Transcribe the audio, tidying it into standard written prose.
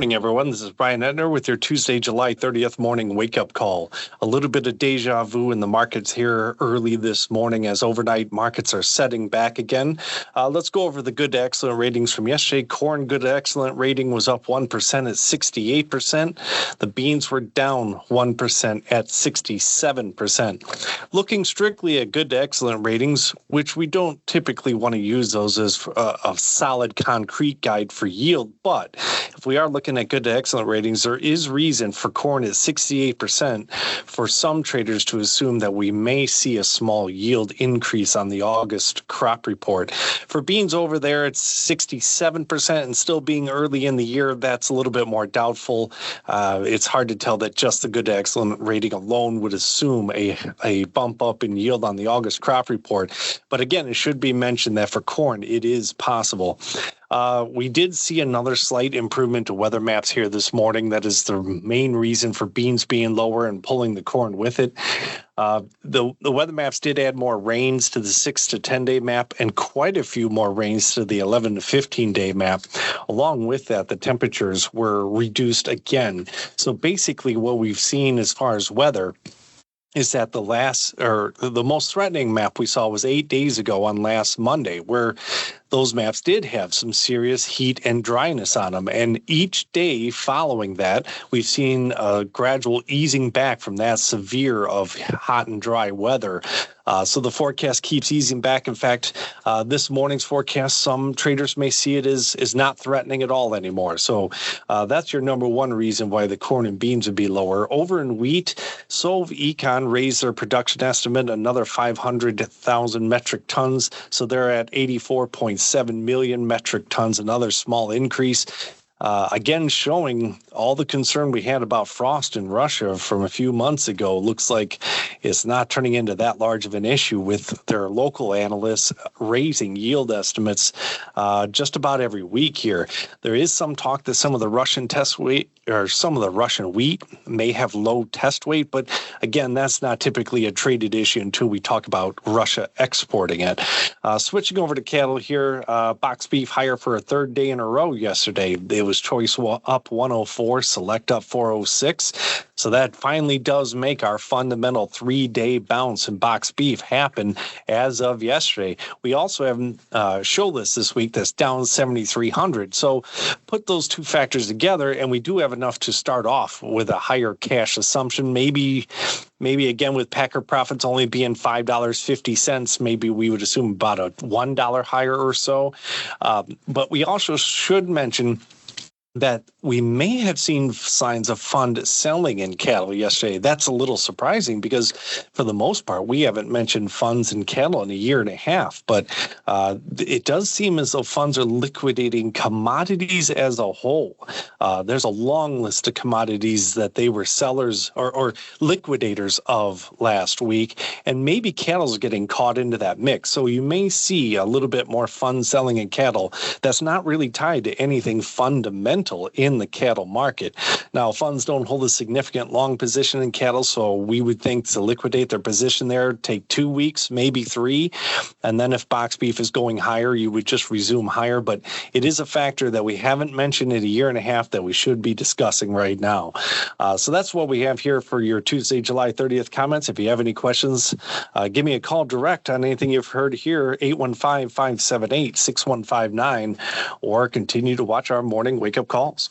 Morning, everyone. This is Brian Etner with your Tuesday, July 30th morning wake-up call. A little bit of deja vu in the markets here early this morning as overnight markets are setting back again. Let's go over the good to excellent ratings from yesterday. Corn good to excellent rating was up 1% at 68%. The beans were down 1% at 67%. Looking strictly at good to excellent ratings, which we don't typically want to use those as a solid concrete guide for yield, but if we are looking at good to excellent ratings, there is reason for corn at 68% for some traders to assume that we may see a small yield increase on the August crop report. For beans over there, it's 67%, and still being early in the year, that's a little bit more doubtful. It's hard to tell that just the good to excellent rating alone would assume a bump up in yield on the August crop report. But again, it should be mentioned that for corn, it is possible. We did see another slight improvement to weather maps here this morning. That is the main reason for beans being lower and pulling the corn with it. The weather maps did add more rains to the 6 to 10 day map and quite a few more rains to the 11 to 15 day map. Along with that, the temperatures were reduced again. So basically what we've seen as far as weather is that the most threatening map we saw was 8 days ago on last Monday, where those maps did have some serious heat and dryness on them. And each day following that, we've seen a gradual easing back from that severe of hot and dry weather. So the forecast keeps easing back. In fact, this morning's forecast, some traders may see it as not threatening at all anymore. So that's your number one reason why the corn and beans would be lower. Over in wheat, Sov Econ raised their production estimate another 500,000 metric tons. So they're at 84.7 million metric tons, another small increase. Again, showing all the concern we had about frost in Russia from a few months ago. Looks like it's not turning into that large of an issue, with their local analysts raising yield estimates just about every week here. There is some talk that some of the Russian wheat may have low test weight, but again, that's not typically a traded issue until we talk about Russia exporting it. Switching over to cattle here, box beef higher for a third day in a row yesterday. It was choice up 104, select up 406. So that finally does make our fundamental 3-day bounce in box beef happen as of yesterday. We also have show list this week that's down 7,300. So put those two factors together, and we do have enough to start off with a higher cash assumption. Maybe again with packer profits only being $5.50, maybe we would assume about a $1 higher or so. But we also should mention that we may have seen signs of fund selling in cattle yesterday. That's a little surprising because for the most part, we haven't mentioned funds in cattle in a year and a half, but it does seem as though funds are liquidating commodities as a whole. There's a long list of commodities that they were sellers or liquidators of last week, and maybe cattle's getting caught into that mix. So you may see a little bit more fund selling in cattle that's not really tied to anything fundamental in the cattle market. Now, funds don't hold a significant long position in cattle, so we would think to liquidate their position there, take 2 weeks, maybe 3. And then if box beef is going higher, you would just resume higher. But it is a factor that we haven't mentioned in a year and a half that we should be discussing right now. So that's what we have here for your Tuesday, July 30th comments. If you have any questions, give me a call direct on anything you've heard here, 815-578-6159, or continue to watch our morning wake-up calls.